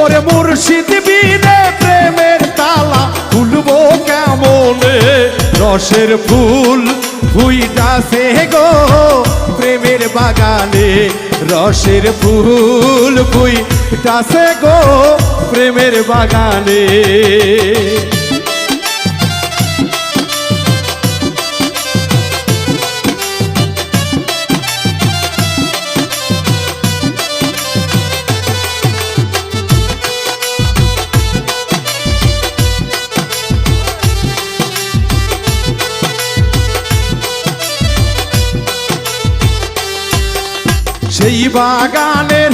ওরে মুর্শিদ বিনে প্রেমের তালা খুলবো কেমনে রসের ফুল ফুইটাছে গো প্রেমের বাগানে রসের ফুল ফুইটাছে গো প্রেমের বাগানে সেই বাগানের